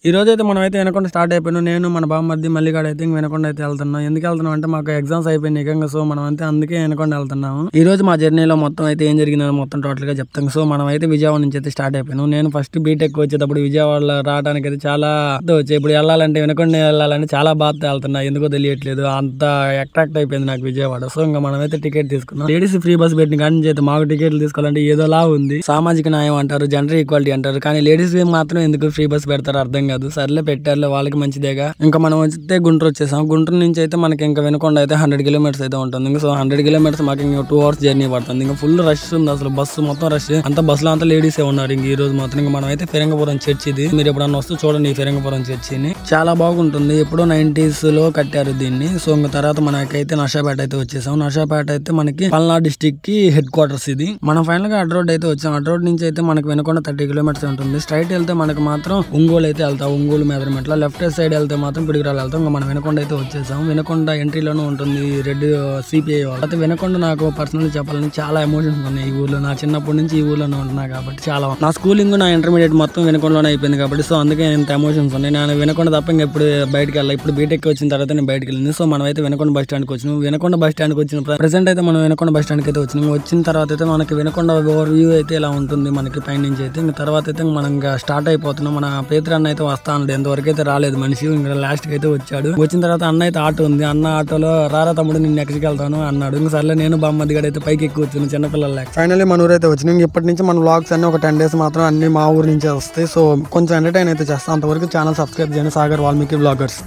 ఈ రోజు అయితే మనం అయితే వినకుండా స్టార్ట్ అయిపోయాను. నేను మన బామ్మర్ది మల్లిగాడు అయితే వినకుండా అయితే వెళ్తున్నాం. ఎందుకు వెళ్తున్నాం అంటే మాకు ఎగ్జామ్స్ అయిపోయినాయి ఏకంగా. సో మనం అయితే అందుకే వినకుండా వెళ్తున్నాము. ఈ రోజు మా జర్నీలో మొత్తం అయితే ఏం జరిగిందో మొత్తం టోటల్ గా చెప్తాం. సో మనం అయితే విజయవాడ నుంచి అయితే స్టార్ట్ అయిపోయాను. నేను ఫస్ట్ బీటెక్ వచ్చేటప్పుడు విజయవాడలో రావడానికి అయితే చాలా వచ్చాయి. ఇప్పుడు వెళ్ళాలంటే వినకుండా వెళ్ళాలంటే చాలా బాధ వెళ్తున్నా. ఎందుకో తెలియట్లేదు. అంత అట్రాక్ట్ అయిపోయింది నాకు విజయవాడ. సో ఇంకా మనం అయితే టికెట్ తీసుకున్నాం. లేడీస్ ఫ్రీ బస్ పెట్టిన కానీ అయితే మాకు టికెట్లు తీసుకోవాలంటే ఏదోలా ఉంది. సామాజిక న్యాయం అంటారు, జెండర్ ఈక్వాలిటీ అంటారు, కానీ లేడీస్ మాత్రం ఎందుకు ఫ్రీ బస్ పెడతారు అర్థం కాదు. సర్లే పెట్టారులే, వాళ్ళకి మంచిదేగా. ఇంకా మనం అయితే గుంటూరు వచ్చేసాం. గుంటూరు నుంచి అయితే మనకి ఇంకా వినకుండా అయితే 100 కిలోమీటర్స్ అయితే ఉంటుంది. ఇంకా సో 100 కిలోమీటర్స్ మాకు ఇంకా 2 hours జర్నీ పడుతుంది. ఇంకా ఫుల్ రష్ ఉంది అసలు. బస్సు మొత్తం రష్. అంత బస్సులో అంతా లేడీసే ఉన్నారు. ఇంక ఈ రోజు మాత్రం ఇంకా మనం అయితే ఫిరంగపురం చర్చ్ ఇది. మీరు ఎప్పుడన్నా వస్తూ చూడండి ఈ ఫిరంగపురం చర్చిని. చాలా బాగుంటుంది. ఎప్పుడో 90s లో కట్టారు దీన్ని. సో ఇంకా తర్వాత మనకైతే నర్సాపేట అయితే వచ్చేసాం. నర్సాపేట అయితే మనకి పల్నాడు డిస్టిక్ కి హెడ్ క్వార్టర్స్ ఇది. మనం ఫైనల్ గా అడ్ రోడ్ అయితే వచ్చాం. అడ్ రోడ్ నుంచి అయితే మనకి వినకుండా 30 కిలోమీటర్స్ ఉంటుంది. స్ట్రైట్ వెళ్తే మనకి మాత్రం ఒంగోలు అయితే వెళ్తాం. ఒంగోలు మెదరమెట్ల. లెఫ్ట్ సైడ్ వెళ్తే మాత్రం పిడుగురాలు వెళ్తాం. ఇంకా మనం వినకుండా అయితే వచ్చేసాం. వినకుండా ఎంట్రీలోనే ఉంటుంది రెడ్ సిపిఐ వాళ్ళు. అయితే వినకుండా నాకు పర్సనల్ చెప్పాలని చాలా ఎమోషన్స్ ఉన్నాయి ఈ ఊర్లో. నా చిన్నప్పటి నుంచి ఈ ఊర్లోనే ఉంటున్నా కాబట్టి చాలా. నా స్కూలింగ్ నా ఇంటర్మీడియట్ మొత్తం వినకొండలోనే అయిపోయింది కాబట్టి సో అందుకే ఇంత ఎమోషన్స్ ఉన్నాయి. నేను వినకుండా తప్ప ఇంకా ఇప్పుడు బయటకు వెళ్ళాలి. ఇప్పుడు బీటెక్ వచ్చిన తర్వాత నేను బయటకు వెళ్ళింది. సో మనం అయితే వినకొండ బస్ స్టాండ్కి వచ్చినాం. వినకొండ బస్ స్టాండ్కి వచ్చిన ప్రెసెంట్ అయితే మనం వినకొండ బస్ స్టాండ్కి అయితే వచ్చినాం. వచ్చిన తర్వాత అయితే మనకి వినకొండ ఓవర్ వ్యూ అయితే ఇలా ఉంటుంది మనకి పై నుంచి అయితే. ఇంకా తర్వాత అయితే మనం ఇంకా స్టార్ట్ అయిపోతున్నాం. మన పేతురన్న అయితే వస్తా అన్నాడు. ఎంతవరకు అయితే రాలేదు మనిషి. ఇంకా లాస్ట్ కి అయితే వచ్చాడు. వచ్చిన తర్వాత అన్న అయితే ఆటో ఉంది. అన్న ఆటోలో రారా తమ్ముడు నేను ఎక్కడికి వెళ్తాను అన్నాడు. ఇంకా సర్లే నేను బామ్మది అయితే పైకి ఎక్కువ వచ్చిన చిన్నపిల్లల. ఫైనల్లీ మన ఊరు అయితే వచ్చినాం. ఇప్పటి నుంచి మన వ్లాగ్స్ అన్ని ఒక 10 days మాత్రం అన్ని మా ఊరు నుంచే వస్తాయి. సో కొంచెం ఎంటర్టైన్ అయితే చేస్తాం. అంతవరకు ఛానల్ సబ్స్క్రైబ్ చేయండి. సాగర్ వాల్మీకి వ్లాగర్స్.